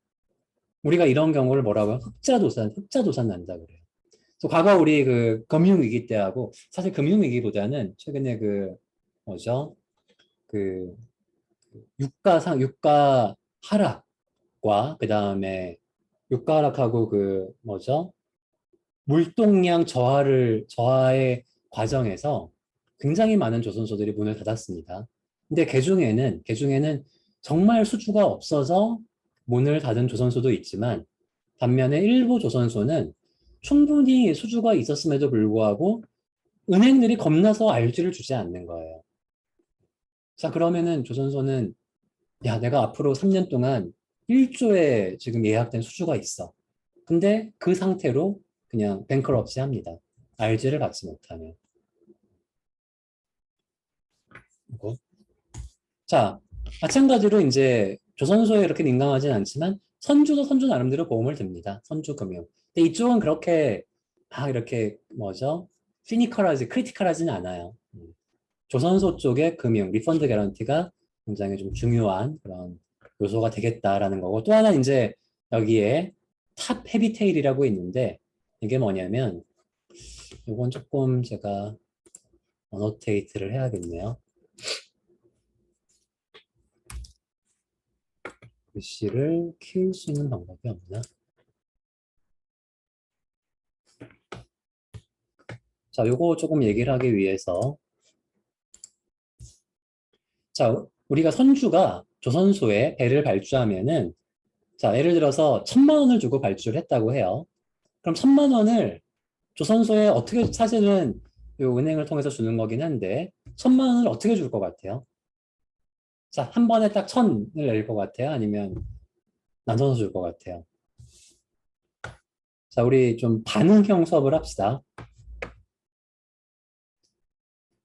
우리가 이런 경우를 뭐라고 해요? 흑자도산 난다 그래요. 또 과거 우리 그 금융위기 때하고 사실 금융위기보다는 최근에 그 뭐죠? 그 유가 하락과 그 다음에 유가 하락하고 그 뭐죠? 물동량 저하의 과정에서 굉장히 많은 조선소들이 문을 닫았습니다. 근데 개중에는 정말 수주가 없어서 문을 닫은 조선소도 있지만 반면에 일부 조선소는 충분히 수주가 있었음에도 불구하고 은행들이 겁나서 알지를 주지 않는 거예요. 자, 그러면은 조선소는 야, 내가 앞으로 3년 동안 1조에 지금 예약된 수주가 있어. 근데 그 상태로 그냥 뱅크럽시 합니다. 알지를 받지 못하면. 그리고 자, 마찬가지로 이제 조선소에 이렇게 민감하진 않지만 선주도 선주 나름대로 보험을 듭니다. 선주금융. 근데 이쪽은 그렇게 막 이렇게 뭐죠? 크리티컬하지는 않아요. 조선소 쪽의 금융, 리펀드 개런티가 굉장히 좀 중요한 그런 요소가 되겠다라는 거고 또 하나 이제 여기에 탑 헤비테일이라고 있는데 이게 뭐냐면 이건 조금 제가 어노테이트를 해야겠네요. 글씨를 키울 수 있는 방법이 없나? 자, 요거 조금 얘기를 하기 위해서 자, 우리가 선주가 조선소에 배를 발주하면은 자, 예를 들어서 1,000만 원을 주고 발주를 했다고 해요. 그럼 1,000만 원을 조선소에 어떻게 사실은 요 은행을 통해서 주는 거긴 한데 1,000만 원을 어떻게 줄 것 같아요? 자, 한 번에 딱 1,000을 낼 것 같아요? 아니면 나눠서 줄 것 같아요? 자, 우리 좀 반응형 수업을 합시다.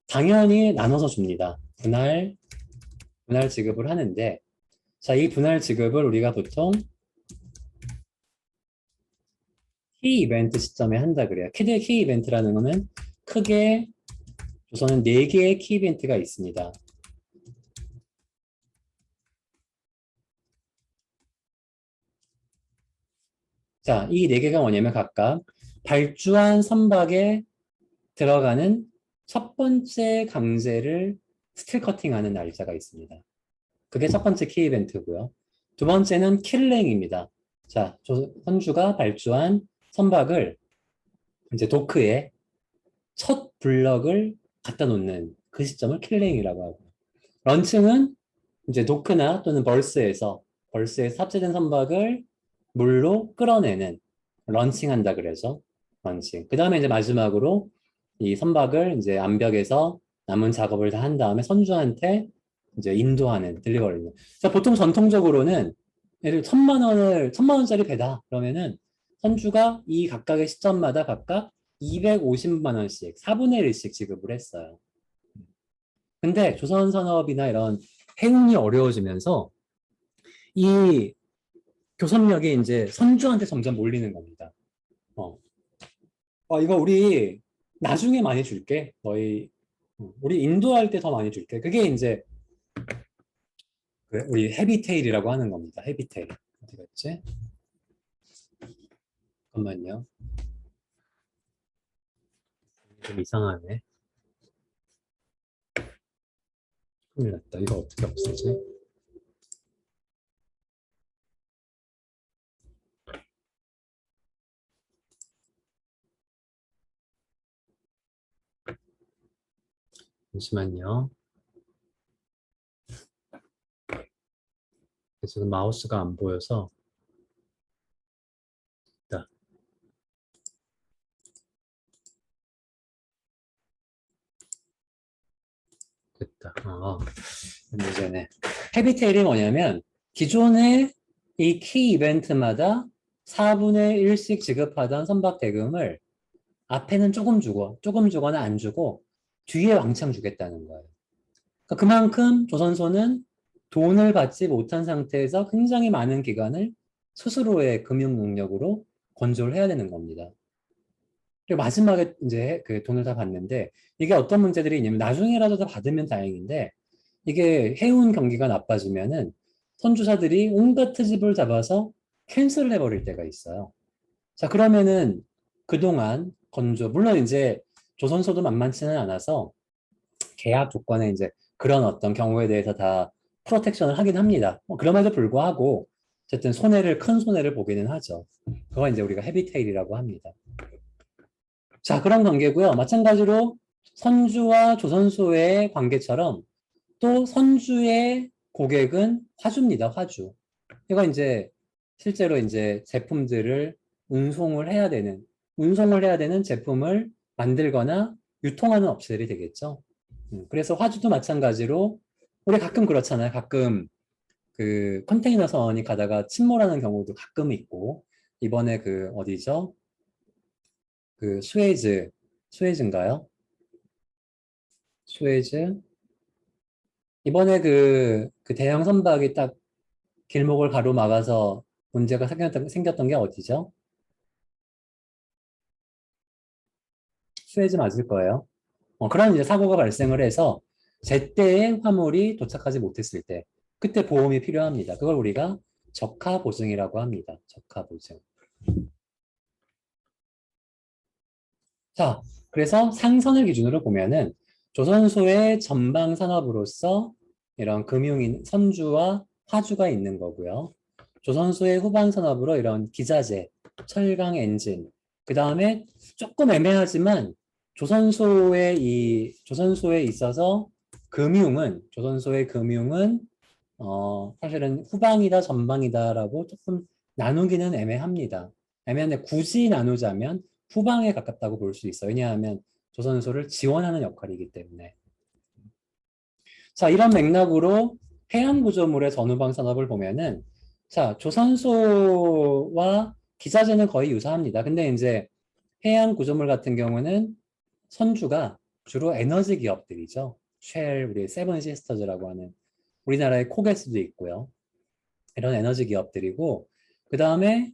당연히 나눠서 줍니다. 분할 지급을 하는데 자, 이 분할 지급을 우리가 보통 키 이벤트 시점에 한다 그래요. 키 이벤트라는 거는 크게 우선은 4개의 키 이벤트가 있습니다. 자, 이 4개가 뭐냐면 각각 발주한 선박에 들어가는 첫 번째 강제를 스틸 커팅하는 날짜가 있습니다. 그게 첫 번째 키 이벤트고요. 두 번째는 킬링입니다. 자, 선주가 발주한 선박을 이제 도크에 첫 블럭을 갖다 놓는 그 시점을 킬링이라고 하고 런칭은 이제 도크나 또는 벌스에서 탑재된 선박을 물로 끌어내는 런칭한다 그래서 런칭. 그 다음에 이제 마지막으로 이 선박을 이제 암벽에서 남은 작업을 다 한 다음에 선주한테 이제 인도하는 딜리버리는. 자, 보통 전통적으로는 예를 1,000만 원짜리 배다 그러면은 선주가 이 각각의 시점마다 각각 250만 원씩 4분의 1씩 지급을 했어요. 근데 조선산업이나 이런 해운이 어려워지면서 이 교섭력이 이제 선주한테 점점 몰리는 겁니다. 이거 우리 나중에 많이 줄게. 우리 인도할 때 더 많이 줄게. 그게 이제 우리 헤비테일이라고 하는 겁니다. 헤비테일. 어디 갔지? 잠깐만요. 좀 이상하네. 큰일 났다. 이거 어떻게 없애지? 잠시만요. 지금 마우스가 안 보여서 됐다. 문제네. 헤비테일이 뭐냐면 기존에 이 키 이벤트마다 4분의 1씩 지급하던 선박 대금을 앞에는 조금 주거나 안 주고 뒤에 왕창 주겠다는 거예요. 그러니까 그만큼 조선소는 돈을 받지 못한 상태에서 굉장히 많은 기간을 스스로의 금융 능력으로 건조를 해야 되는 겁니다. 그리고 마지막에 이제 그 돈을 다 받는데 이게 어떤 문제들이 있냐면 나중에라도 다 받으면 다행인데 이게 해운 경기가 나빠지면은 선주사들이 온갖 트집을 잡아서 캔슬을 해버릴 때가 있어요. 자, 그러면은 그동안 건조. 물론 이제 조선소도 만만치는 않아서 계약 조건에 이제 그런 어떤 경우에 대해서 다 프로텍션을 하긴 합니다. 그럼에도 불구하고 어쨌든 큰 손해를 보기는 하죠. 그건 이제 우리가 헤비테일이라고 합니다. 자, 그런 관계고요. 마찬가지로 선주와 조선소의 관계처럼 또 선주의 고객은 화주입니다. 화주. 이건 이제 실제로 이제 제품들을 운송을 해야 되는 제품을 만들거나 유통하는 업체들이 되겠죠. 그래서 화주도 마찬가지로 우리 가끔 그렇잖아요. 가끔 그 컨테이너선이 가다가 침몰하는 경우도 가끔 있고 이번에 그 어디죠? 그 수에즈인가요? 수에즈 이번에 그 대형 선박이 딱 길목을 가로막아서 문제가 생겼던 게 어디죠? 수에즈 맞을 거예요. 그런 이제 사고가 발생을 해서 제때에 화물이 도착하지 못했을 때 그때 보험이 필요합니다. 그걸 우리가 적하 보증이라고 합니다. 적하 보증. 자, 그래서 상선을 기준으로 보면은 조선소의 전방 산업으로서 이런 금융인 선주와 화주가 있는 거고요. 조선소의 후방 산업으로 이런 기자재, 철강 엔진, 그 다음에 조금 애매하지만 조선소에 있어서 조선소의 금융은 사실은 후방이다 전방이다라고 조금 나누기는 애매합니다. 애매한데 굳이 나누자면 후방에 가깝다고 볼 수 있어요. 왜냐하면 조선소를 지원하는 역할이기 때문에. 자, 이런 맥락으로 해양구조물의 전후방 산업을 보면은 자, 조선소와 기자재는 거의 유사합니다. 근데 이제 해양구조물 같은 경우는 선주가 주로 에너지 기업들이죠. 우리 세븐 시스터즈라고 하는 우리나라의 코게스도 있고요. 이런 에너지 기업들이고 그 다음에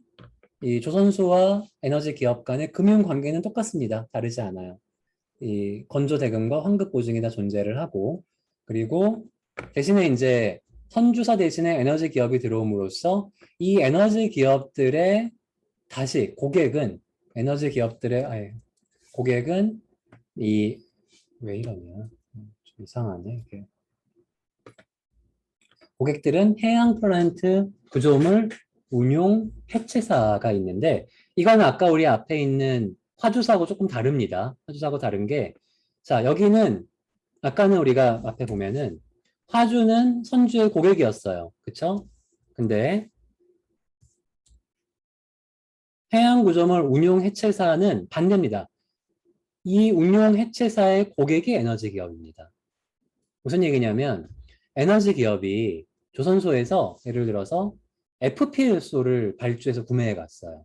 이 조선소와 에너지 기업 간의 금융 관계는 똑같습니다. 다르지 않아요. 이 건조 대금과 환급 보증이 다 존재를 하고 그리고 대신에 이제 선주사 대신에 에너지 기업이 들어옴으로써 이 에너지 기업들의 다시 고객은 왜 이러냐 좀 이상하네 이게. 고객들은 해양 플랜트 구조물 운용 해체사가 있는데 이거는 아까 우리 앞에 있는 화주사하고 조금 다릅니다. 화주사하고 다른 게 자, 여기는 아까는 우리가 앞에 보면은 화주는 선주의 고객이었어요. 그쵸? 근데 해양구조물 운용해체사는 반대입니다. 이 운용해체사의 고객이 에너지 기업입니다. 무슨 얘기냐면 에너지 기업이 조선소에서 예를 들어서 FPSO를 발주해서 구매해 갔어요.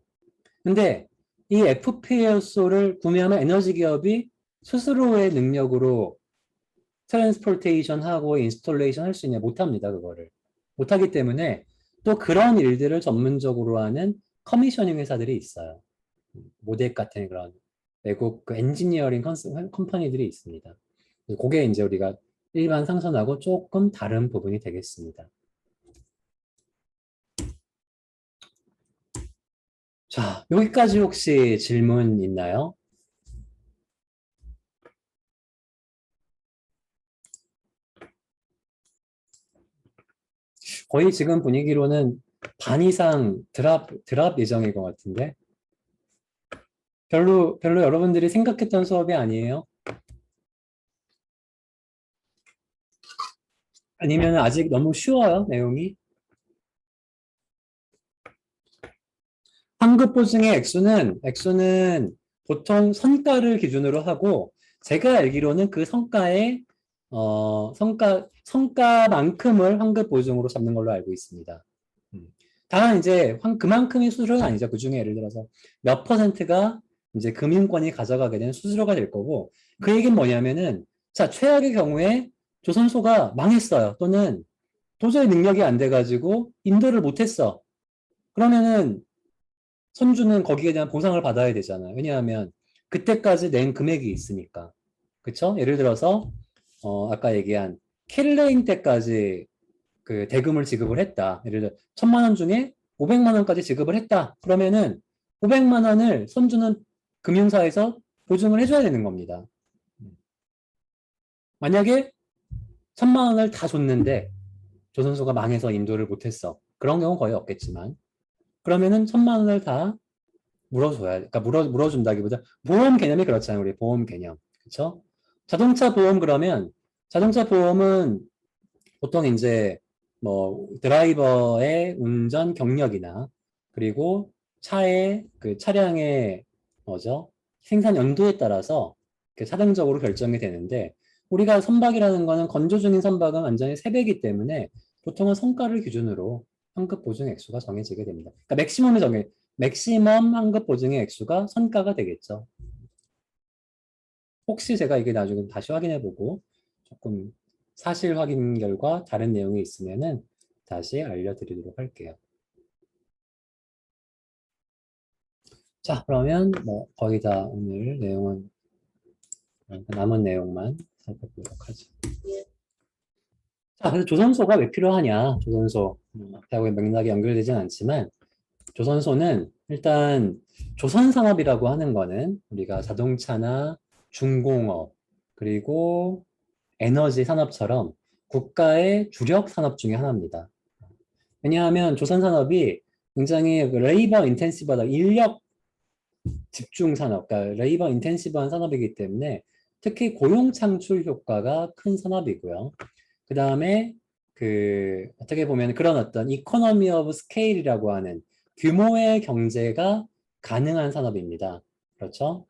근데 이 FPSO를 구매하면 에너지 기업이 스스로의 능력으로 트랜스포테이션 하고 인스톨레이션 할 수 있냐? 못합니다. 그거를. 못하기 때문에 또 그런 일들을 전문적으로 하는 커미셔닝 회사들이 있어요. 모덱 같은 그런 외국 그 엔지니어링 컴퍼니들이 있습니다. 그게 이제 우리가 일반 상선하고 조금 다른 부분이 되겠습니다. 자, 여기까지 혹시 질문 있나요? 거의 지금 분위기로는 반 이상 드랍 예정인 것 같은데 별로 여러분들이 생각했던 수업이 아니에요? 아니면 아직 너무 쉬워요, 내용이? 환급 보증의 액수는 보통 성과를 기준으로 하고 제가 알기로는 그 성과만큼을 환급 보증으로 잡는 걸로 알고 있습니다. 다만 이제 그만큼의 수수료는 아니죠. 그 중에 예를 들어서 몇 퍼센트가 이제 금융권이 가져가게 되는 수수료가 될 거고 그 얘기는 뭐냐면은 자, 최악의 경우에 조선소가 망했어요. 또는 도저히 능력이 안 돼가지고 인도를 못했어. 그러면은 선주는 거기에 대한 보상을 받아야 되잖아요. 왜냐하면 그때까지 낸 금액이 있으니까. 그쵸? 예를 들어서 아까 얘기한 킬레인 때까지 그 대금을 지급을 했다. 예를 들어 1,000만 원 중에 500만 원까지 지급을 했다. 그러면은 500만 원을 선주는 금융사에서 보증을 해줘야 되는 겁니다. 만약에 1,000만 원을 다 줬는데 조선소가 망해서 인도를 못했어. 그런 경우 거의 없겠지만 그러면은 1,000만 원을 다 물어줘야, 그러니까 물어준다기보다 보험 개념이 그렇잖아요. 우리 보험 개념. 그렇죠? 자동차 보험 그러면 자동차 보험은 보통 이제 뭐 드라이버의 운전 경력이나 그리고 차의 그 차량의 뭐죠? 생산 연도에 따라서 사등적으로 결정이 되는데 우리가 선박이라는 거는 건조 중인 선박은 완전히 세배이기 때문에 보통은 성가를 기준으로 환급 보증 액수가 정해지게 됩니다. 그러니까 맥시멈 환급 보증의 액수가 선가가 되겠죠. 혹시 제가 이게 나중에 다시 확인해보고 조금 사실 확인 결과 다른 내용이 있으면은 다시 알려드리도록 할게요. 자, 그러면 뭐 거의 다 오늘 내용은 남은 내용만 살펴보도록 하죠. 자, 그래서 조선소가 왜 필요하냐? 조선소 앞하고 맥락이 연결되진 않지만 조선소는 일단 조선산업이라고 하는 거는 우리가 자동차나 중공업 그리고 에너지 산업처럼 국가의 주력 산업 중에 하나입니다. 왜냐하면 조선산업이 굉장히 레이버 인텐시브하다, 인력 집중 산업, 그러니까 레이버 인텐시브한 산업이기 때문에 특히 고용 창출 효과가 큰 산업이고요. 그 다음에 어떻게 보면 그런 어떤 이코노미 오브 스케일이라고 하는 규모의 경제가 가능한 산업입니다. 그렇죠?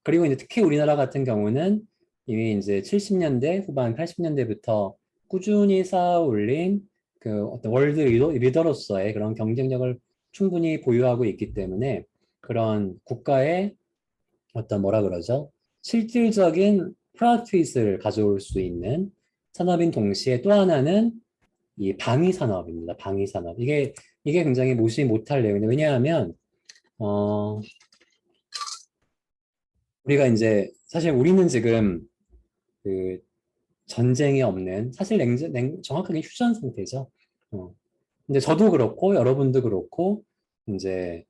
그리고 이제 특히 우리나라 같은 경우는 이미 이제 70년대 후반 80년대부터 꾸준히 쌓아 올린 그 어떤 월드 리더로서의 그런 경쟁력을 충분히 보유하고 있기 때문에 그런 국가의 어떤 뭐라 그러죠? 실질적인 프로핏을 가져올 수 있는 산업인 동시에 또 하나는 이 방위 산업입니다. 방위 산업. 이게 굉장히 무시 못할 내용인데 왜냐하면 우리가 이제 사실 우리는 지금 그 전쟁이 없는 사실 정확하게 휴전 상태죠. 근데 저도 그렇고 여러분도 그렇고 이제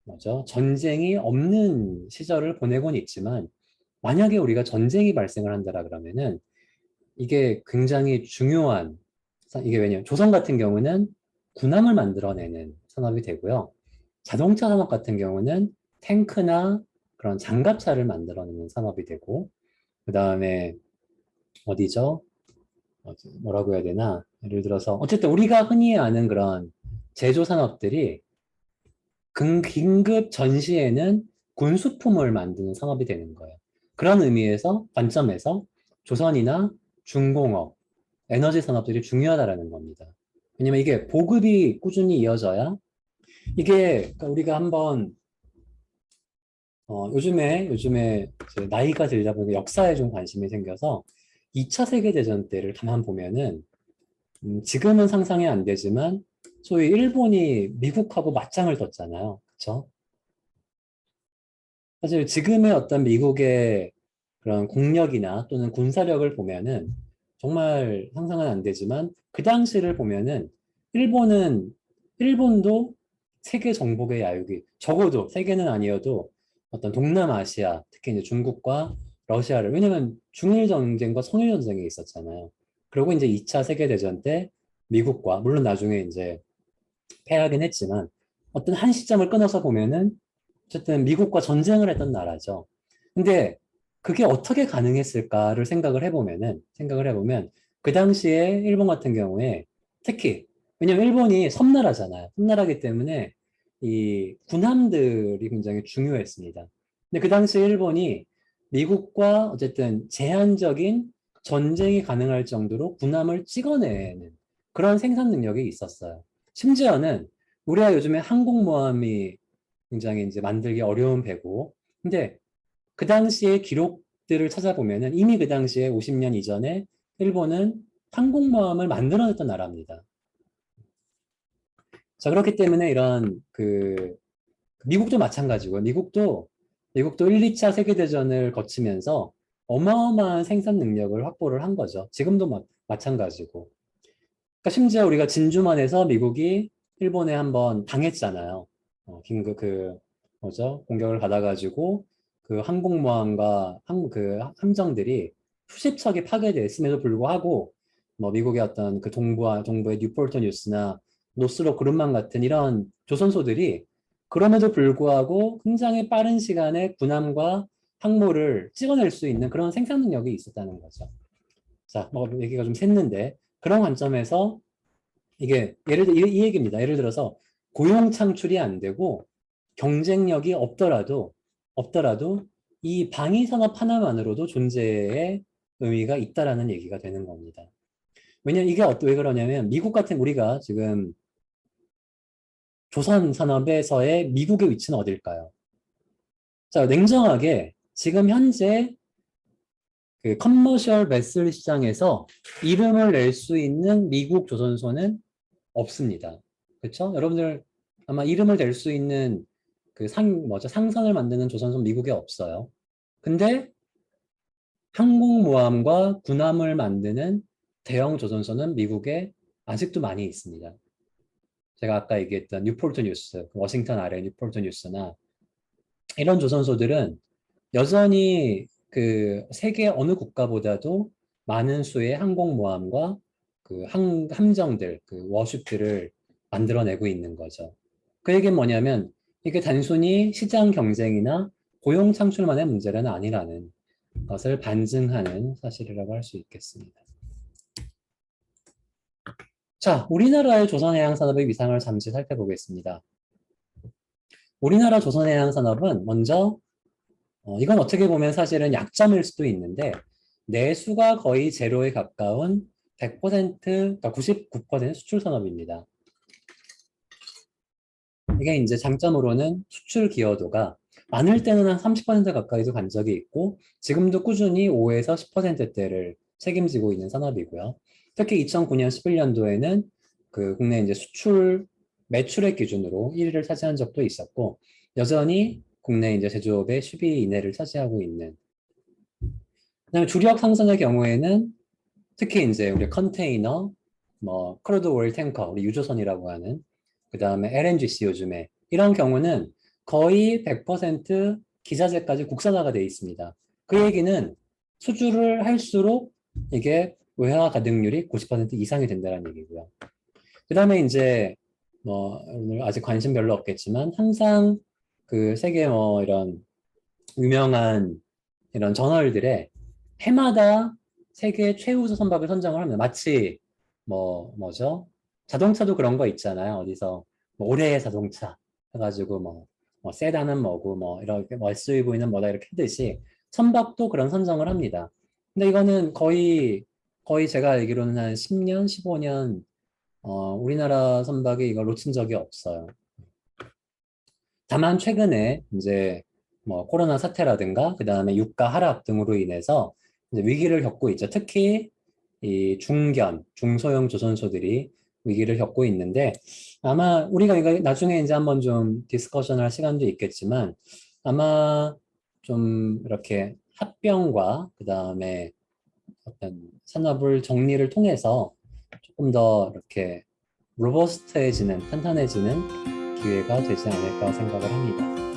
뭐죠? 전쟁이 없는 시절을 보내곤 있지만 만약에 우리가 전쟁이 발생을 한다라 그러면은 이게 굉장히 중요한 이게 왜냐면 조선 같은 경우는 군함을 만들어내는 산업이 되고요. 자동차 산업 같은 경우는 탱크나 그런 장갑차를 만들어내는 산업이 되고 그 다음에 어디죠? 뭐라고 해야 되나? 예를 들어서 어쨌든 우리가 흔히 아는 그런 제조 산업들이 긴급 전시에는 군수품을 만드는 산업이 되는 거예요. 그런 의미에서 관점에서 조선이나 중공업, 에너지 산업들이 중요하다라는 겁니다. 왜냐면 이게 보급이 꾸준히 이어져야 이게 그러니까 우리가 한번 요즘에 이제 나이가 들다 보니까 역사에 좀 관심이 생겨서 2차 세계대전 때를 가만 보면은 지금은 상상이 안 되지만 소위 일본이 미국하고 맞짱을 떴잖아요. 그렇죠? 사실 지금의 어떤 미국의 그런 국력이나 또는 군사력을 보면은 정말 상상은 안 되지만 그 당시를 보면은 일본도 세계 정복의 야유기 적어도 세계는 아니어도 어떤 동남아시아 특히 이제 중국과 러시아를 왜냐면 중일 전쟁과 청일 전쟁이 있었잖아요. 그리고 이제 2차 세계 대전 때 미국과 물론 나중에 이제 패하긴 했지만 어떤 한 시점을 끊어서 보면은 어쨌든 미국과 전쟁을 했던 나라죠. 근데 그게 어떻게 가능했을까를 생각을 해보면 그 당시에 일본 같은 경우에 특히 왜냐면 일본이 섬나라잖아요. 섬나라기 때문에 이 군함들이 굉장히 중요했습니다. 근데 그 당시에 일본이 미국과 어쨌든 제한적인 전쟁이 가능할 정도로 군함을 찍어내는 그런 생산 능력이 있었어요. 심지어는 우리가 요즘에 항공모함이 굉장히 이제 만들기 어려운 배고 근데 그 당시의 기록들을 찾아보면은 이미 그 당시에 50년 이전에 일본은 항공모함을 만들어냈던 나라입니다. 자, 그렇기 때문에 이런 미국도 마찬가지고요. 미국도 1, 2차 세계대전을 거치면서 어마어마한 생산 능력을 확보를 한 거죠. 지금도 마찬가지고. 그러니까 심지어 우리가 진주만에서 미국이 일본에 한번 당했잖아요. 긴급 뭐죠? 공격을 받아가지고 그 항공모함과 그 함정들이 수십 척이 파괴됐음에도 불구하고 뭐 미국의 어떤 그 동부의 뉴포트 뉴스나 노스로 그룹만 같은 이런 조선소들이 그럼에도 불구하고 굉장히 빠른 시간에 군함과 항모를 찍어낼 수 있는 그런 생산 능력이 있었다는 거죠. 자, 뭐 얘기가 좀 샜는데 그런 관점에서 이게 이 얘기입니다. 예를 들어서 고용 창출이 안 되고 경쟁력이 없더라도 이 방위 산업 하나만으로도 존재의 의미가 있다라는 얘기가 되는 겁니다. 왜냐면 이게 왜 그러냐면 미국 같은 우리가 지금 조선 산업에서의 미국의 위치는 어딜까요? 자, 냉정하게 지금 현재 그 커머셜 베슬 시장에서 이름을 낼 수 있는 미국 조선소는 없습니다. 그렇죠? 여러분들 아마 이름을 댈 수 있는 그 상선을 만드는 조선소 미국에 없어요. 근데 항공모함과 군함을 만드는 대형 조선소는 미국에 아직도 많이 있습니다. 제가 아까 얘기했던 뉴포트 뉴스, 워싱턴 아래 뉴포트 뉴스나 이런 조선소들은 여전히 그 세계 어느 국가보다도 많은 수의 항공모함과 그 함정들, 그 워쉽들을 만들어내고 있는 거죠. 그 얘기는 뭐냐면 이게 단순히 시장 경쟁이나 고용 창출만의 문제는 아니라는 것을 반증하는 사실이라고 할 수 있겠습니다. 자, 우리나라의 조선해양산업의 위상을 잠시 살펴보겠습니다. 우리나라 조선해양산업은 먼저 이건 어떻게 보면 사실은 약점일 수도 있는데 내수가 거의 제로에 가까운 100%, 그러니까 99% 수출 산업입니다. 이게 이제 장점으로는 수출 기여도가 많을 때는 한 30% 가까이도 간 적이 있고 지금도 꾸준히 5에서 10%대를 책임지고 있는 산업이고요. 특히 2009년, 11년도에는 그 국내 이제 수출 매출액 기준으로 1위를 차지한 적도 있었고 여전히 국내 이제 제조업의 10위 이내를 차지하고 있는. 그다음에 주력 상선의 경우에는 특히 이제 우리 컨테이너, 뭐 크루드 오일 탱커, 우리 유조선이라고 하는 그 다음에 LNGC 요즘에 이런 경우는 거의 100% 기자재까지 국산화가 돼 있습니다. 그 얘기는 수주를 할수록 이게 외화 가득률이 90% 이상이 된다는 얘기고요. 그 다음에 이제 뭐 오늘 아직 관심 별로 없겠지만 항상 그 세계 뭐 이런 유명한 이런 저널들에 해마다 세계 최우수 선박을 선정을 합니다. 마치 뭐죠? 자동차도 그런 거 있잖아요. 어디서 뭐 올해의 자동차 해가지고 뭐 세단은 뭐고 뭐 이렇게 뭐 SUV는 뭐다 이렇게 하듯이 선박도 그런 선정을 합니다. 근데 이거는 거의 제가 알기로는 한 10년, 15년 우리나라 선박이 이걸 놓친 적이 없어요. 다만 최근에 이제 뭐 코로나 사태라든가 그 다음에 유가 하락 등으로 인해서 이제 위기를 겪고 있죠. 특히 이 중소형 조선소들이 위기를 겪고 있는데 아마 우리가 이거 나중에 이제 한번 좀 디스커션 할 시간도 있겠지만 아마 좀 이렇게 합병과 그 다음에 어떤 산업을 정리를 통해서 조금 더 이렇게 로버스트해지는 탄탄해지는 기회가 되지 않을까 생각을 합니다.